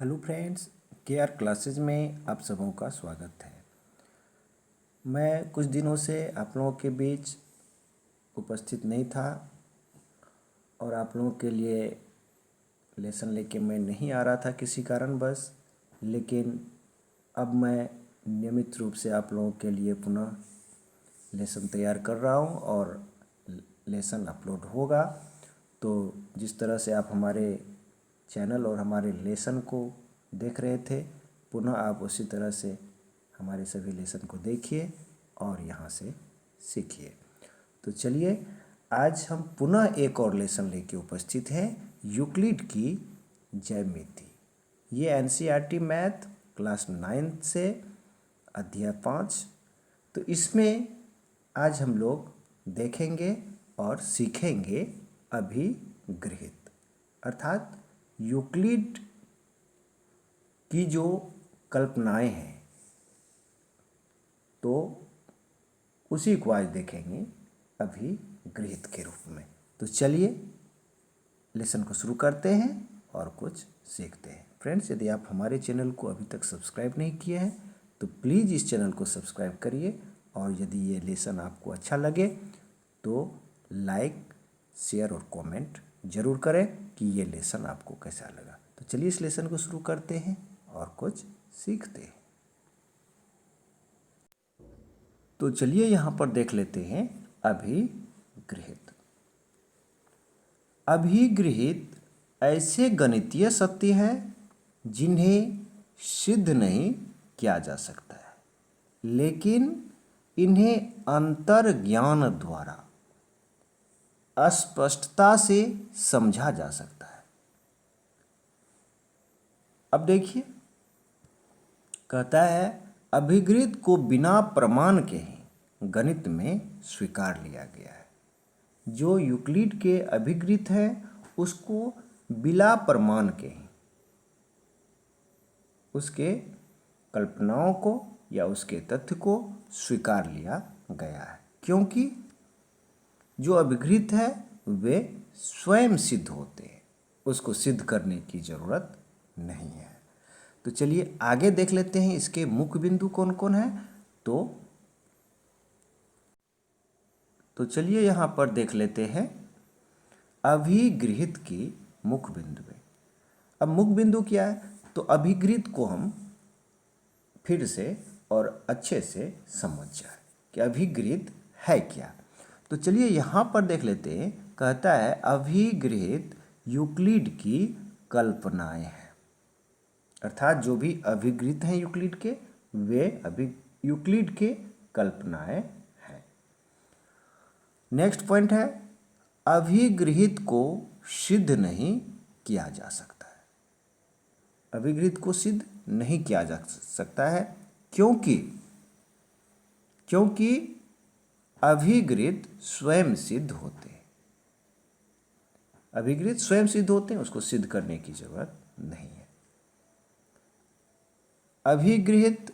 Hello friends, K R classes में आप सबों का स्वागत है। मैं कुछ दिनों से आप लोगों के बीच उपस्थित नहीं था और आप लोगों के लिए लेसन लेके मैं नहीं आ रहा था किसी कारणवश, लेकिन अब मैं नियमित रूप से आप लोगों के लिए पुनः लेसन तैयार कर रहा हूँ और लेसन अपलोड होगा। तो जिस तरह से आप हमारे चैनल और हमारे लेसन को देख रहे थे, पुनः आप उसी तरह से हमारे सभी लेसन को देखिए और यहाँ से सीखिए। तो चलिए, आज हम पुनः एक और लेसन लेके उपस्थित हैं, यूक्लिड की ज्यामिति। ये एनसीईआरटी मैथ क्लास 9 से अध्याय 5। तो इसमें आज हम लोग देखेंगे और सीखेंगे अभिगृहित, अर्थात यूक्लिड की जो कल्पनाएं हैं, तो उसी को आज देखेंगे अभिगृहित के रूप में। तो चलिए लेसन को शुरू करते हैं और कुछ सीखते हैं। फ्रेंड्स, यदि आप हमारे चैनल को अभी तक सब्सक्राइब नहीं किए हैं तो प्लीज़ इस चैनल को सब्सक्राइब करिए, और यदि ये लेसन आपको अच्छा लगे तो लाइक, शेयर और कमेंट ज़रूर करें कि ये लेसन आपको कैसा लगा। तो चलिए इस लेसन को शुरू करते हैं और कुछ सीखते हैं। तो चलिए यहाँ पर देख लेते हैं अभिगृहित। अभिगृहित ऐसे गणितीय सत्य हैं जिन्हें सिद्ध नहीं किया जा सकता है, लेकिन इन्हें अंतर्ज्ञान द्वारा स्पष्टता से समझा जा सकता है। अब देखिए, कहता है अभिगृहित को बिना प्रमाण के ही गणित में स्वीकार लिया गया है। जो यूक्लिड के अभिगृहित है उसको बिना प्रमाण के ही उसके कल्पनाओं को या उसके तथ्य को स्वीकार लिया गया है, क्योंकि जो अभिगृहित है वे स्वयं सिद्ध होते हैं, उसको सिद्ध करने की जरूरत नहीं है। तो चलिए आगे देख लेते हैं इसके मुख्य बिंदु कौन कौन है। तो चलिए यहाँ पर देख लेते हैं अभिगृहित की मुख्य बिंदु है। अब मुख्य बिंदु क्या है, तो अभिगृहित को हम फिर से और अच्छे से समझ जाए कि अभिगृहित है क्या। तो चलिए यहाँ पर देख लेते हैं, कहता है अभिगृहित यूक्लिड की कल्पनाएं हैं, अर्थात जो भी अभिगृहित हैं यूक्लिड के, वे यूक्लिड के कल्पनाएं हैं। नेक्स्ट पॉइंट है अभिगृहित को सिद्ध नहीं किया जा सकता है। अभिगृहित को सिद्ध नहीं किया जा सकता है क्योंकि अभिगृहित स्वयं सिद्ध होते हैं। अभिगृहित स्वयं सिद्ध होते हैं, उसको सिद्ध करने की जरूरत नहीं है। अभिगृहित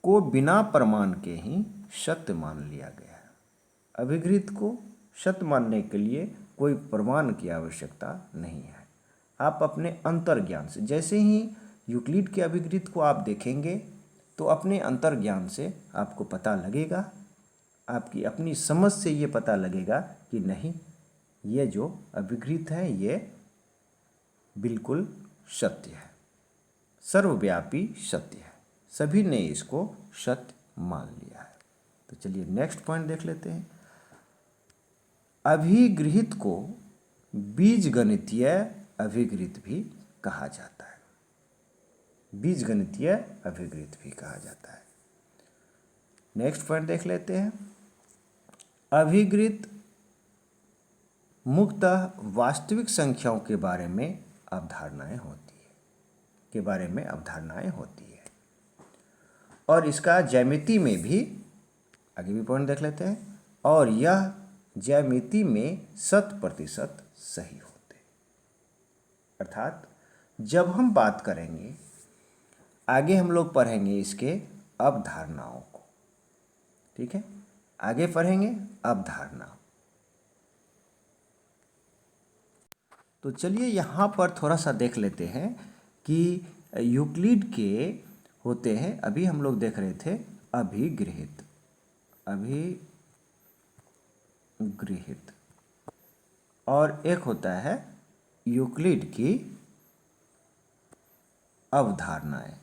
को बिना प्रमाण के ही सत्य मान लिया गया है। अभिगृहित को सत्य मानने के लिए कोई प्रमाण की आवश्यकता नहीं है। आप अपने अंतर्ज्ञान से, जैसे ही यूक्लिड के अभिगृहित को आप देखेंगे तो अपने अंतर्ज्ञान से आपको पता लगेगा, आपकी अपनी समझ से ये पता लगेगा कि नहीं, ये जो अभिगृहित है ये बिल्कुल सत्य है, सर्वव्यापी सत्य है, सभी ने इसको सत्य मान लिया है। तो चलिए नेक्स्ट पॉइंट देख लेते हैं। अभिगृहित को बीजगणितीय अभिगृहित भी कहा जाता है। बीजगणितीय अभिगृहित भी कहा जाता है। नेक्स्ट पॉइंट देख लेते हैं। अभिगृहित मुख्यतः वास्तविक संख्याओं के बारे में अवधारणाएं होती है, और इसका ज्यामिति में भी, आगे भी पॉइंट देख लेते हैं, और यह ज्यामिति में 100% सही होते हैं। अर्थात जब हम बात करेंगे, आगे हम लोग पढ़ेंगे इसके अवधारणाओं को, ठीक है, आगे पढ़ेंगे अवधारणा। तो चलिए यहाँ पर थोड़ा सा देख लेते हैं कि यूक्लिड के होते हैं, अभी हम लोग देख रहे थे अभिगृहित, और एक होता है यूक्लिड की अवधारणाएं।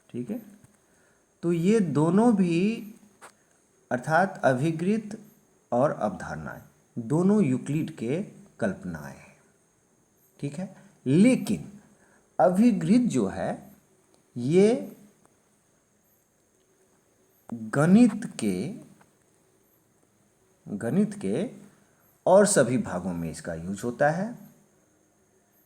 ठीक है, तो ये दोनों भी अर्थात अभिगृहित और अवधारणाएं दोनों यूक्लिड के कल्पनाएं हैं। ठीक है, लेकिन अभिगृहित जो है ये गणित के और सभी भागों में इसका यूज होता है,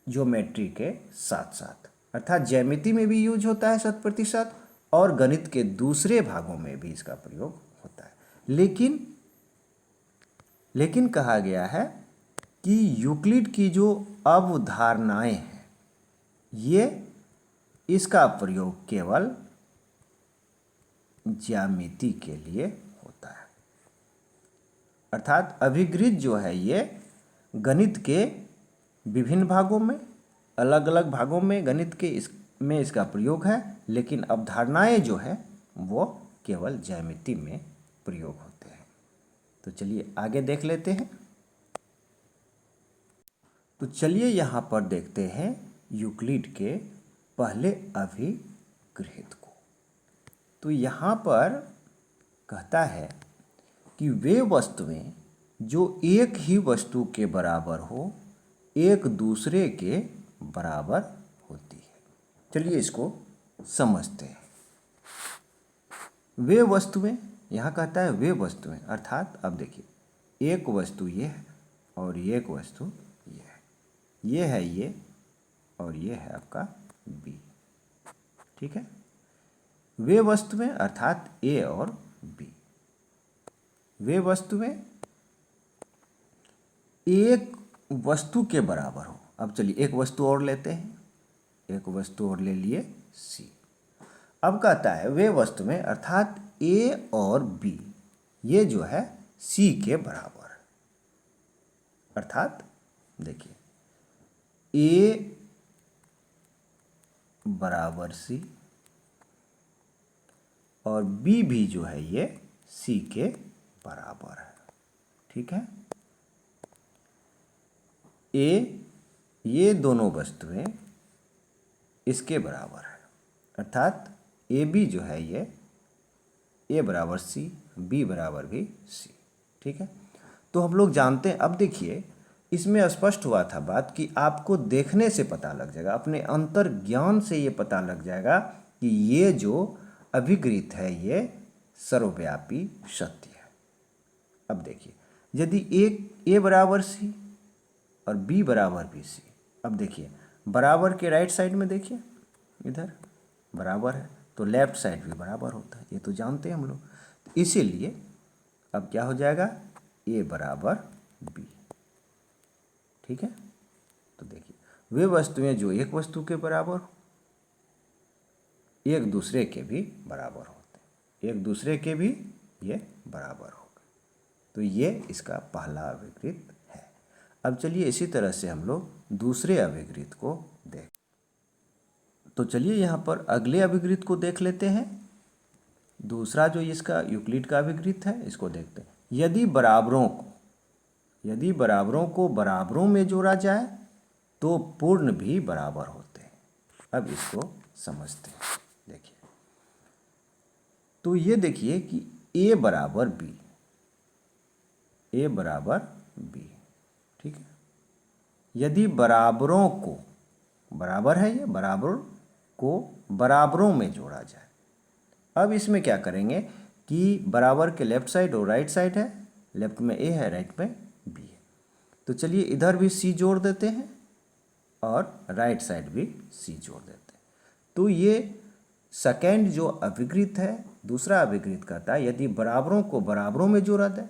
ज्योमेट्री के साथ साथ, अर्थात ज्यामिति में भी यूज होता है 100%, और गणित के दूसरे भागों में भी इसका प्रयोग होता है। लेकिन कहा गया है कि यूक्लिड की जो अवधारणाएं हैं ये इसका प्रयोग केवल ज्यामिति के लिए होता है, अर्थात अभिगृहित जो है ये गणित के विभिन्न भागों में, अलग अलग भागों में गणित के में इसका प्रयोग है, लेकिन अवधारणाएं जो है वो केवल ज्यामिति में प्रयोग होते हैं। तो चलिए आगे देख लेते हैं। तो चलिए यहाँ पर देखते हैं यूक्लिड के पहले अभिगृहित को। तो यहाँ पर कहता है कि वे वस्तुएं जो एक ही वस्तु के बराबर हो एक दूसरे के बराबर होती है। चलिए इसको समझते हैं। वे वस्तुएं, यहाँ कहता है वे वस्तुएं, अर्थात अब देखिए एक वस्तु ये है और एक वस्तु ये है, ये है ये और ये है आपका बी। ठीक है, वे वस्तुएं अर्थात ए और बी, वे वस्तुएं एक वस्तु के बराबर हो। अब चलिए एक वस्तु और लेते हैं, एक वस्तु और ले लिए सी। अब कहता है वे वस्तुएं अर्थात ए और बी ये जो है सी के बराबर, अर्थात देखिए ए बराबर सी और बी भी जो है ये सी के बराबर है। ठीक है, ए ये दोनों वस्तुएं इसके बराबर है, अर्थात ए बी जो है ये ए बराबर सी, बी बराबर भी सी। ठीक है, तो हम लोग जानते हैं। अब देखिए इसमें स्पष्ट हुआ था बात कि आपको देखने से पता लग जाएगा, अपने अंतर ज्ञान से ये पता लग जाएगा कि ये जो अभिगृहित है ये सर्वव्यापी सत्य है। अब देखिए यदि ए बराबर सी और बी बराबर भी सी, अब देखिए बराबर के राइट साइड में देखिए इधर बराबर है तो लेफ्ट साइड भी बराबर होता है, ये तो जानते हैं हम लोग। तो इसीलिए अब क्या हो जाएगा ए बराबर बी। ठीक है, तो देखिए वे वस्तुएं जो एक वस्तु के बराबर हो एक दूसरे के भी बराबर होते हैं, एक दूसरे के भी ये बराबर होगा। तो ये इसका पहला अभिगृहित है। अब चलिए इसी तरह से हम लोग दूसरे अभिगृहित को देख। तो चलिए यहाँ पर अगले अभिगृहित को देख लेते हैं। दूसरा जो इसका यूक्लिड का अभिगृहित है इसको देखते हैं। यदि बराबरों को बराबरों में जोड़ा जाए तो पूर्ण भी बराबर होते हैं। अब इसको समझते हैं। देखिए तो ये देखिए कि ए बराबर बी, ए बराबर बी। ठीक है, यदि बराबरों को, बराबर है ये, बराबरों को बराबरों में जोड़ा जाए। अब इसमें क्या करेंगे कि बराबर के लेफ्ट साइड और राइट साइड है, लेफ्ट में ए है राइट में बी है। तो चलिए इधर भी सी जोड़ देते हैं और राइट साइड भी सी जोड़ देते हैं। तो ये सेकेंड जो अभिगृहित है, दूसरा अभिगृहित कहता है यदि बराबरों को बराबरों में जोड़ा जाए,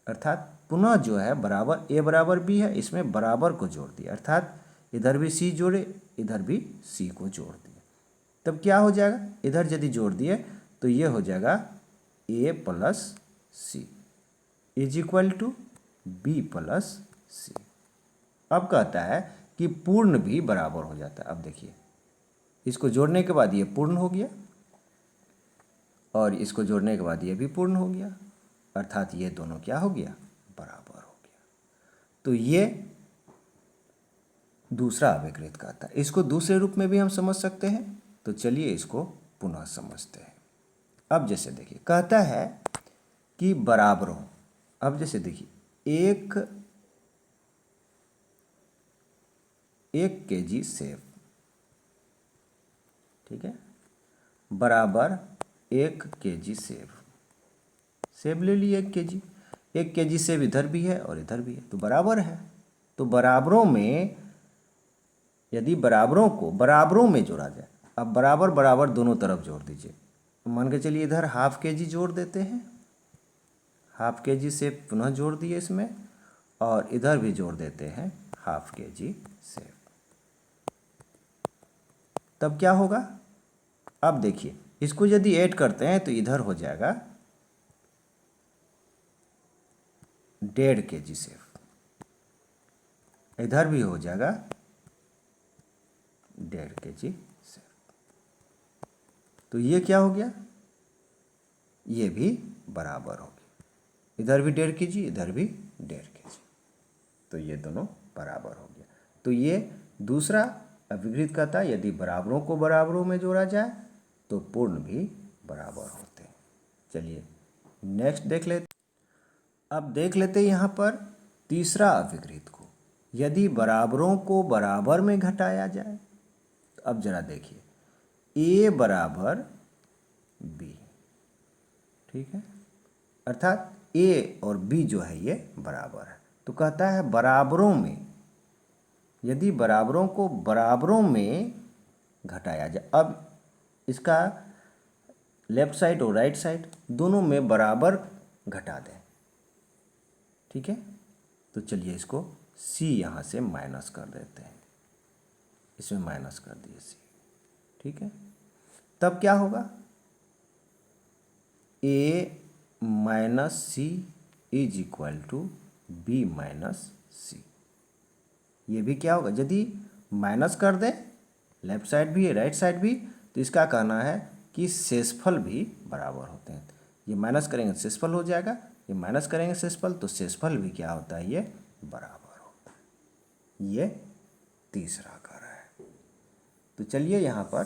अर्थात पुनः जो है बराबर ए बराबर बी है, इसमें बराबर को जोड़ दिया, अर्थात इधर भी सी जोड़े इधर भी सी को जोड़ दिया, तब क्या हो जाएगा, इधर यदि जोड़ दिए तो ये हो जाएगा A plus C, is equal to B plus C. अब कहता है कि पूर्ण भी बराबर हो जाता है। अब देखिए, इसको जोड़ने के बाद ये पूर्ण हो गया और इसको जोड़ने के बाद ये भी पूर्ण हो गया, अर्थात ये दोनों क्या हो गया, बराबर हो गया। तो ये दूसरा अभिकृत कहता है। इसको दूसरे रूप में भी हम समझ सकते हैं, तो चलिए इसको पुनः समझते हैं। अब जैसे देखिए, कहता है कि बराबरों, अब जैसे देखिए, एक केजी सेब, ठीक है, बराबर 1 केजी सेब। सेब ले लिए 1 केजी, 1 केजी सेब इधर भी है और इधर भी है, तो बराबर है। तो बराबरों में, यदि बराबरों को बराबरों में जोड़ा जाए, अब बराबर बराबर दोनों तरफ जोड़ दीजिए। मान के चलिए इधर 1/2 केजी जोड़ देते हैं, 1/2 केजी सेब पुनः जोड़ दिए इसमें, और इधर भी जोड़ देते हैं 1/2 केजी सेब। तब क्या होगा, अब देखिए, इसको यदि ऐड करते हैं तो इधर हो जाएगा 1.5 केजी सेब, इधर भी हो जाएगा 1.5 केजी सेब। तो ये क्या हो गया, ये भी बराबर हो गया, इधर भी 1.5 केजी, इधर भी 1.5 केजी, तो ये दोनों बराबर हो गया। तो ये दूसरा अभिकृत कहता है, यदि बराबरों को बराबरों में जोड़ा जाए तो पूर्ण भी बराबर होते हैं। चलिए नेक्स्ट देख लेते। अब देख लेते यहाँ पर तीसरा अभिकृत को, यदि बराबरों को बराबर में घटाया जाए। तो अब जरा देखिए, ए बराबर बी, ठीक है, अर्थात ए और बी जो है ये बराबर है। तो कहता है बराबरों में, यदि बराबरों को बराबरों में घटाया जाए। अब इसका लेफ्ट साइड और राइट साइड दोनों में बराबर घटा दें, ठीक है। तो चलिए इसको सी यहाँ से माइनस कर देते हैं, इसमें माइनस कर दिए सी, ठीक है। तब क्या होगा, A minus C is equal to B minus C. ये भी क्या होगा, यदि माइनस कर दें, लेफ्ट साइड भी राइट साइड भी, तो इसका कहना है कि शेषफल भी बराबर होते हैं। ये माइनस करेंगे तो शेषफल हो जाएगा, ये माइनस करेंगे शेषफल, तो शेषफल भी क्या होता है, ये बराबर होता है। ये तीसरा कर है। तो चलिए यहाँ पर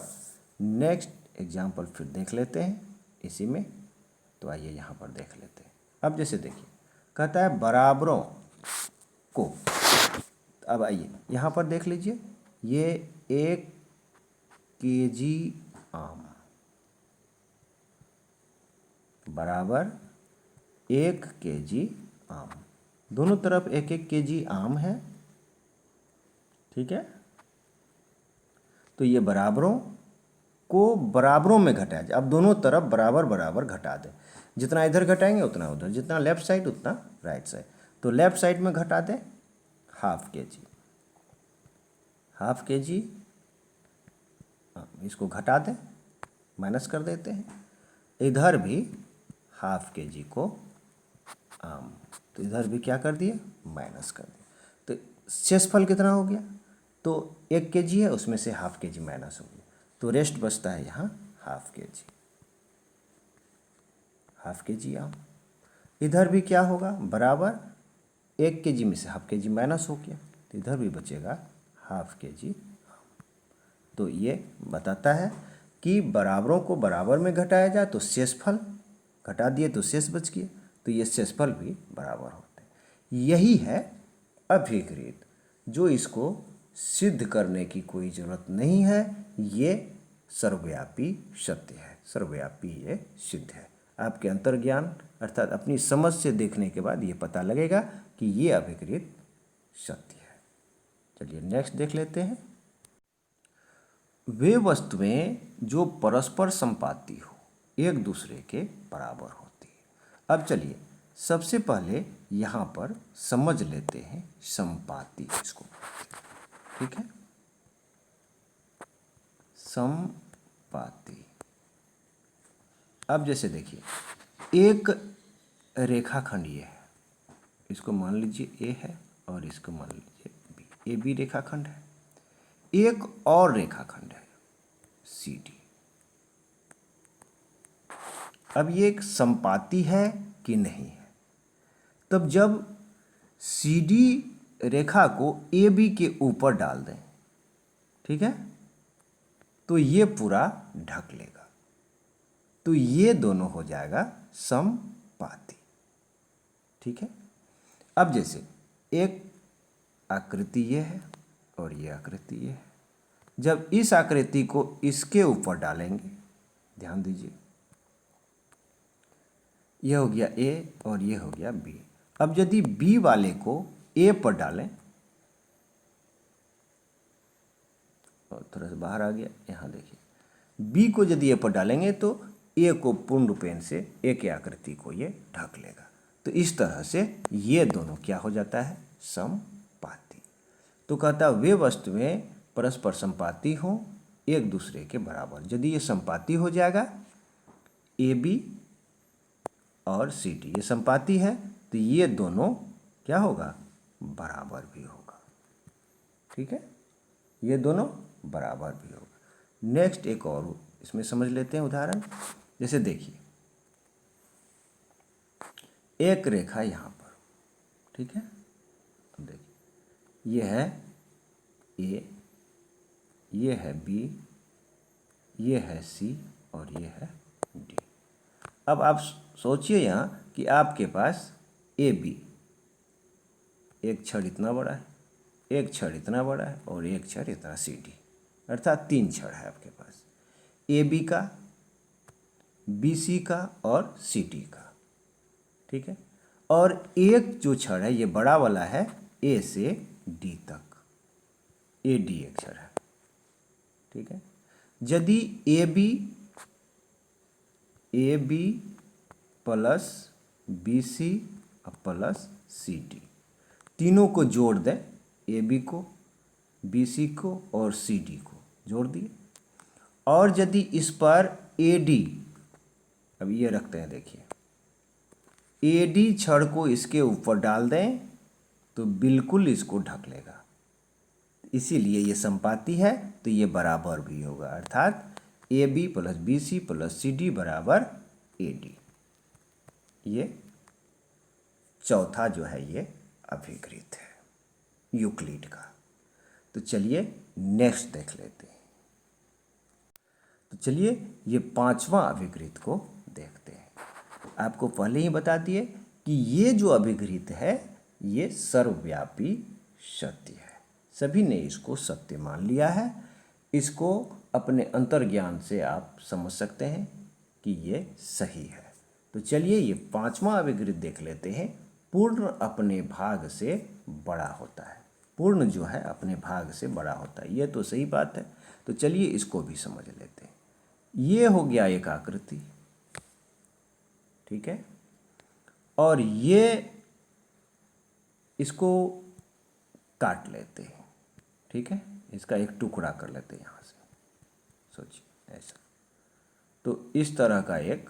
नेक्स्ट एग्जाम्पल फिर देख लेते हैं इसी में। तो आइए यहाँ पर देख लेते हैं। अब जैसे देखिए, कहता है बराबरों को, अब आइए यहाँ पर देख लीजिए, ये 1 केजी आम बराबर 1 केजी आम, दोनों तरफ 1-1 केजी आम है, ठीक है। तो ये बराबरों को बराबरों में घटाया जाए। अब दोनों तरफ बराबर बराबर घटा दें, जितना इधर घटाएंगे उतना उधर, जितना लेफ्ट साइड उतना राइट साइड। तो लेफ्ट साइड में घटा दें 1/2 केजी, 1/2 केजी, इसको घटा दें, माइनस कर देते हैं। इधर भी 1/2 केजी को आम, तो इधर भी क्या कर दिए, माइनस कर दिए। तो शेषफल कितना हो गया, तो 1 केजी है, उसमें से 1/2 केजी माइनस हो गया, तो रेस्ट बचता है यहाँ 1/2 केजी, 1/2 केजी आम। इधर भी क्या होगा, बराबर 1 केजी में से 1/2 केजी माइनस हो गया, तो इधर भी बचेगा 1/2 केजी आम। तो ये बताता है कि बराबरों को बराबर में घटाया जाए तो शेषफल, घटा दिए तो शेष बच गया, तो ये शेषफल भी बराबर होते हैं। यही है अभिकृत, जो इसको सिद्ध करने की कोई ज़रूरत नहीं है, ये सर्वव्यापी सत्य है, सर्वव्यापी ये सिद्ध है। आपके अंतर्ज्ञान अर्थात अपनी समझ से देखने के बाद ये पता लगेगा कि ये अभिकृत सत्य है। चलिए नेक्स्ट देख लेते हैं। वे वस्तुएं जो परस्पर संपाती हो, एक दूसरे के बराबर होती है। अब चलिए सबसे पहले यहाँ पर समझ लेते हैं संपाती इसको, ठीक है। संपाती, अब जैसे देखिए, एक रेखाखंड ये है, इसको मान लीजिए ए है और इसको मान लीजिए बी। ए बी रेखाखंड है। एक और रेखाखंड है सी डी। अब ये एक संपाती है कि नहीं है? तब जब सी डी रेखा को ए बी के ऊपर डाल दें, ठीक है, तो ये पूरा ढक लेगा, तो ये दोनों हो जाएगा समपाती। ठीक है। अब जैसे एक आकृति ये है और ये आकृति ये है, जब इस आकृति को इसके ऊपर डालेंगे, ध्यान दीजिए, यह हो गया ए और ये हो गया बी। अब यदि बी वाले को ए पर डालें, और थोड़ा सा बाहर आ गया, यहाँ देखिए, बी को यदि ए पर डालेंगे तो ए को पूर्ण रूपेण से ए के आकृति को ये ढक लेगा। तो इस तरह से ये दोनों क्या हो जाता है? समपाती। तो कहता है वे वस्तुएं परस्पर समपाती हों, एक दूसरे के बराबर। यदि ये समपाती हो जाएगा, ए बी और सी डी ये समपाती है, तो ये दोनों क्या होगा? बराबर भी होगा। ठीक है, ये दोनों बराबर भी होगा। नेक्स्ट एक और इसमें समझ लेते हैं उदाहरण। जैसे देखिए, एक रेखा यहाँ पर, ठीक है, अब देखिए, ये है ए, ये है बी, ये है सी और ये है डी। अब आप सोचिए यहाँ कि आपके पास ए बी, एक छड़ इतना बड़ा है, एक छड़ इतना बड़ा है और एक छड़ इतना सी डी, अर्थात 3 छड़ है आपके पास, ए बी का, बी सी का और सी डी का। ठीक है, और एक जो छड़ है ये बड़ा वाला है ए से डी तक, ए डी एक छड़ है। ठीक है, यदि A B plus B C plus C D तीनों को जोड़ दें, ए बी को, बी सी को और सी डी को जोड़ दिए, और यदि इस पर ए डी, अब ये रखते हैं, देखिए, ए डी छड़ को इसके ऊपर डाल दें तो बिल्कुल इसको ढक लेगा, इसीलिए ये समपाती है, तो ये बराबर भी होगा, अर्थात A B plus B C plus C D बराबर ए डी। ये चौथा जो है ये अभिकृत है यूक्लिड का। तो चलिए नेक्स्ट देख लेते हैं। तो चलिए ये 5वां अभिकृत को देखते हैं। आपको पहले ही बता दिए कि ये जो अभिकृत है ये सर्वव्यापी सत्य है, सभी ने इसको सत्य मान लिया है। इसको अपने अंतर्ज्ञान से आप समझ सकते हैं कि ये सही है। तो चलिए ये 5वां अभिकृत देख लेते हैं। पूर्ण अपने भाग से बड़ा होता है, पूर्ण जो है अपने भाग से बड़ा होता है, ये तो सही बात है। तो चलिए इसको भी समझ लेते हैं। ये हो गया एक आकृति, ठीक है, और ये इसको काट लेते हैं, ठीक है, इसका एक टुकड़ा कर लेते हैं यहाँ से, सोचिए ऐसा। तो इस तरह का एक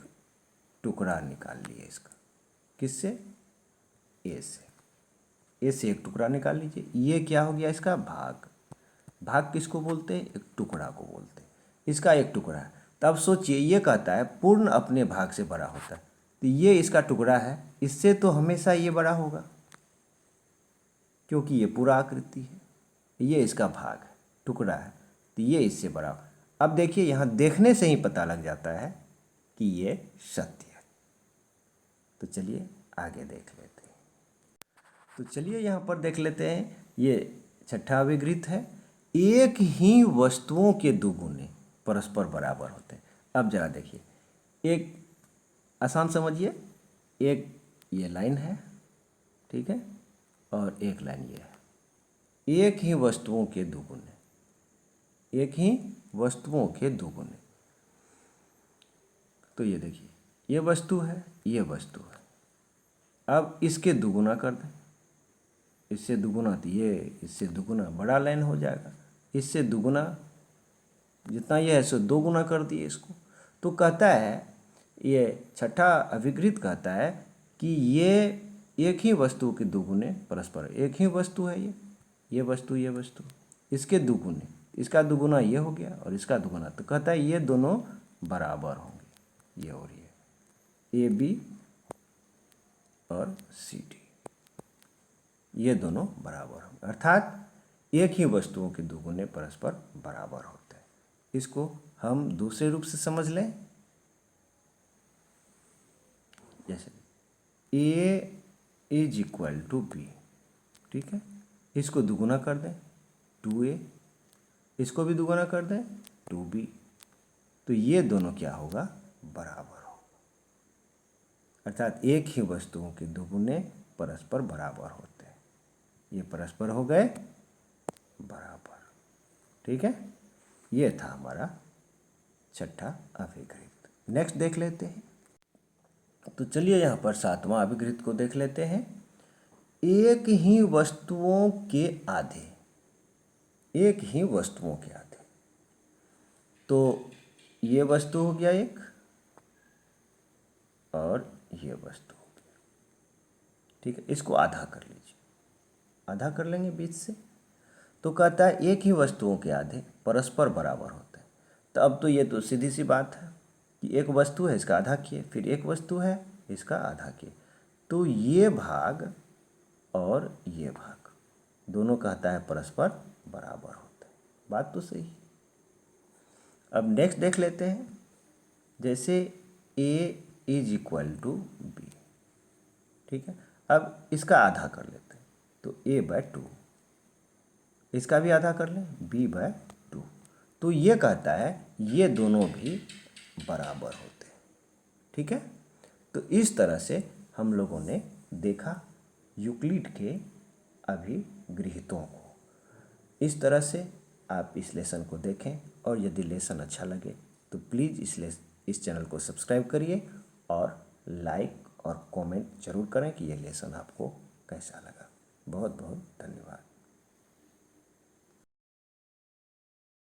टुकड़ा निकाल लिए इसका, किससे? ए से। ए से एक टुकड़ा निकाल लीजिए। ये क्या हो गया? इसका भाग। भाग किसको बोलते हैं? एक टुकड़ा को बोलते हैं। इसका एक टुकड़ा है। तब सोचिए, ये कहता है पूर्ण अपने भाग से बड़ा होता है, तो ये इसका टुकड़ा है, इससे तो हमेशा ये बड़ा होगा क्योंकि ये पूरा आकृति है, ये इसका भाग है, टुकड़ा है, तो ये इससे बड़ा। अब देखिए, यहाँ देखने से ही पता लग जाता है कि ये सत्य है। तो चलिए आगे देख लेते हैं। तो चलिए यहाँ पर देख लेते हैं, ये 6ठा अभिकृत है। एक ही वस्तुओं के दो गुणे परस्पर बराबर होते हैं। अब जरा देखिए, एक आसान समझिए, एक ये लाइन है, ठीक है, और एक लाइन ये है। एक ही वस्तुओं के दो गुणे, एक ही वस्तुओं के दो गुणे। तो ये देखिए, ये वस्तु है, ये वस्तु है। अब इसके दुगुना कर दें, इससे दुगुना, तो ये इससे दुगुना बड़ा लाइन हो जाएगा, इससे दुगुना जितना ये है सो 2 गुना कर दिए इसको। तो कहता है, ये 6ठा अभिकृत कहता है कि ये एक ही वस्तु के दुगुने परस्पर, एक ही वस्तु है ये वस्तु, ये वस्तु, इसके दुगुने, इसका दुगुना ये हो गया और इसका दुगुना, तो कहता है ये दोनों बराबर होंगे, ये और ये AB और CD, ये दोनों बराबर होंगे, अर्थात एक ही वस्तुओं के दुगुने परस्पर बराबर होते हैं। इसको हम दूसरे रूप से समझ लें, जैसे A is equal to B, ठीक है, इसको दुगुना कर दें 2A, इसको भी दुगुना कर दें 2B, तो ये दोनों क्या होगा, बराबर होगा, अर्थात एक ही वस्तुओं के दुगुने परस्पर बराबर होते हैं, ये परस्पर हो गए बराबर, ठीक है। ये था हमारा छठा अभिगृहित। नेक्स्ट देख लेते हैं, तो चलिए यहाँ पर सातवां अभिगृहित को देख लेते हैं। एक ही वस्तुओं के आधे, एक ही वस्तुओं के आधे, तो ये वस्तु हो गया एक और ये वस्तु हो गया, ठीक है, इसको आधा कर लीजिए, आधा कर लेंगे बीच से, तो कहता है एक ही वस्तुओं के आधे परस्पर बराबर होते हैं। तो अब तो ये तो सीधी सी बात है कि एक वस्तु है इसका आधा किए, फिर एक वस्तु है इसका आधा किए, तो ये भाग और ये भाग दोनों कहता है परस्पर बराबर होते हैं, बात तो सही। अब नेक्स्ट देख लेते हैं, जैसे A is equal to B, ठीक है, अब इसका आधा कर लेते हैं, तो A/2, इसका भी आधा कर लें B/2, तो ये कहता है ये दोनों भी बराबर होते हैं, ठीक है। तो इस तरह से हम लोगों ने देखा यूक्लिड के अभिगृहितों को। इस तरह से आप इस लेसन को देखें, और यदि लेसन अच्छा लगे तो प्लीज़ इस चैनल को सब्सक्राइब करिए और लाइक और कमेंट जरूर करें कि ये लेसन आपको कैसा लगा। बहुत बहुत